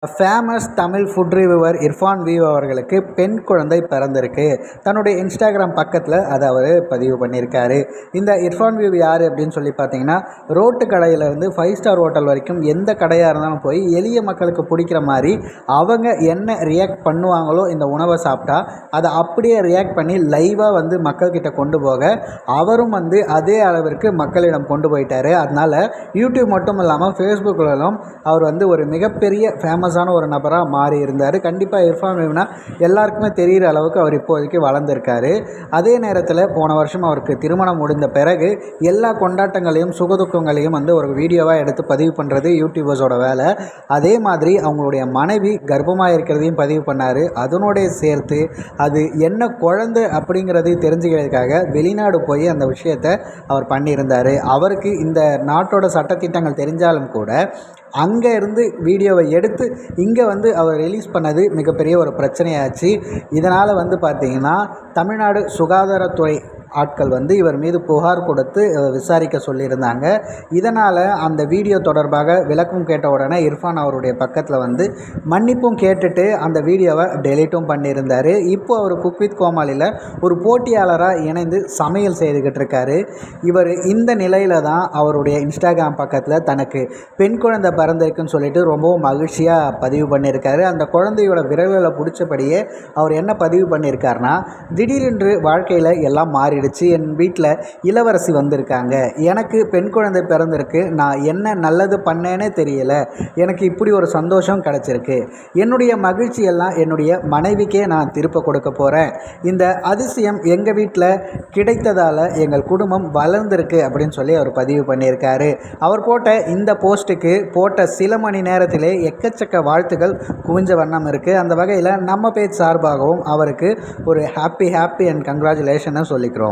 Famous Tamil food reviewer Irfan we've அவர்களுக்கு பெண் குழந்தை பிறந்திருக்கு. தன்னுடைய இன்ஸ்டாகிராம் பக்கத்தில் அதை அவர் பதிவு பண்ணியிருக்காரு. இந்த இர்ஃபான் வீவ் யார் அப்படின்னு சொல்லி பார்த்தீங்கன்னா, ரோட்டு கடையிலேருந்து 5 ஸ்டார் ஹோட்டல் வரைக்கும் எந்த கடையாக இருந்தாலும் போய் எளிய மக்களுக்கு பிடிக்கிற மாதிரி அவங்க என்ன ரியாக்ட் பண்ணுவாங்களோ இந்த உணவை சாப்பிட்டா அதை அப்படியே ரியாக்ட் பண்ணி லைவாக மக்கள்கிட்ட கொண்டு போக அவரும் அதே அளவிற்கு மக்களிடம் கொண்டு போயிட்டார். அதனால் யூடியூப் மட்டும் இல்லாமல் ஃபேஸ்புக்கிலும் அவர் ஒரு மிகப்பெரிய ஃபேமஸான ஒரு நபராக மாறி இருந்தார். கண்டிப்பாக இர்ஃபான் வீவ்னா எல்லாருக்குமே தெரிகிற அளவுக்கு அவர் இப்போதைக்கு வளர்ந்துருக்காரு. அதே நேரத்தில் போன வருஷம் அவருக்கு திருமணம் முடிந்த பிறகு எல்லா கொண்டாட்டங்களையும் சுகதுக்கங்களையும் ஒரு வீடியோவாக எடுத்து பதிவு பண்ணுறது யூடியூபர்ஸோட வேலை. அதே மாதிரி அவங்களுடைய மனைவி கர்ப்பமாக இருக்கிறதையும் பதிவு பண்ணார். அதனோடைய சேர்த்து அது என்ன குழந்தை அப்படிங்கிறதையும் தெரிஞ்சுக்கிறதுக்காக வெளிநாடு போய் அந்த விஷயத்தை அவர் பண்ணியிருந்தார். அவருக்கு இந்த நாட்டோட சட்டத்திட்டங்கள் தெரிஞ்சாலும் கூட அங்கே இருந்து வீடியோவை எடுத்து இங்கே அவர் ரிலீஸ் பண்ணது மிகப்பெரிய ஒரு பிரச்சனையாச்சு. இதனால் பார்த்திங்கன்னா தமிழ்நாடு சுகாதாரத்துறை ஆட்கள் இவர் மீது புகார் கொடுத்து விசாரிக்க சொல்லியிருந்தாங்க. இதனால் அந்த வீடியோ தொடர்பாக விளக்கம் கேட்ட உடனே இர்ஃபான் அவருடைய பக்கத்தில் மன்னிப்பும் கேட்டுட்டு அந்த வீடியோவை டெலீட்டும் பண்ணியிருந்தார். இப்போ அவர் குக் வித் கோமாளியில் ஒரு போட்டியாளராக இணைந்து சமையல் செய்துக்கிட்டு இருக்காரு. இவர் இந்த நிலையில் தான் அவருடைய இன்ஸ்டாகிராம் பக்கத்தில் தனக்கு பெண் குழந்தை பிறந்திருக்குன்னு சொல்லிட்டு ரொம்பவும் மகிழ்ச்சியாக பதிவு பண்ணியிருக்காரு. அந்த குழந்தையோட விரல்களை பிடிச்சபடியே அவர் என்ன பதிவு பண்ணியிருக்காருனா, திடீரென்று வாழ்க்கையில் எல்லாம் மாறி என் வீட்டில் இளவரசி வந்திருக்காங்க, எனக்கு பெண் குழந்தை பிறந்திருக்கு, நான் என்ன நல்லது பண்ணேனே தெரியல, எனக்கு இப்படி ஒரு சந்தோஷம் கிடச்சிருக்கு, என்னுடைய மகிழ்ச்சி எல்லாம் என்னுடைய மனைவிக்கே நான் திருப்ப கொடுக்க போகிறேன், இந்த அதிசயம் எங்கள் வீட்டில் கிடைத்ததால் எங்கள் குடும்பம் வளர்ந்துருக்கு அப்படின்னு சொல்லி அவர் பதிவு பண்ணியிருக்காரு. அவர் போட்ட இந்த போஸ்ட்டுக்கு போட்ட சில மணி நேரத்திலே எக்கச்சக்க வாழ்த்துக்கள் குவிஞ்ச வண்ணம் இருக்குது. அந்த வகையில் நம்ம பேஜ் சார்பாகவும் அவருக்கு ஒரு ஹாப்பி அண்ட் கங்க்ராச்சுலேஷனை சொல்லிக்கிறோம்.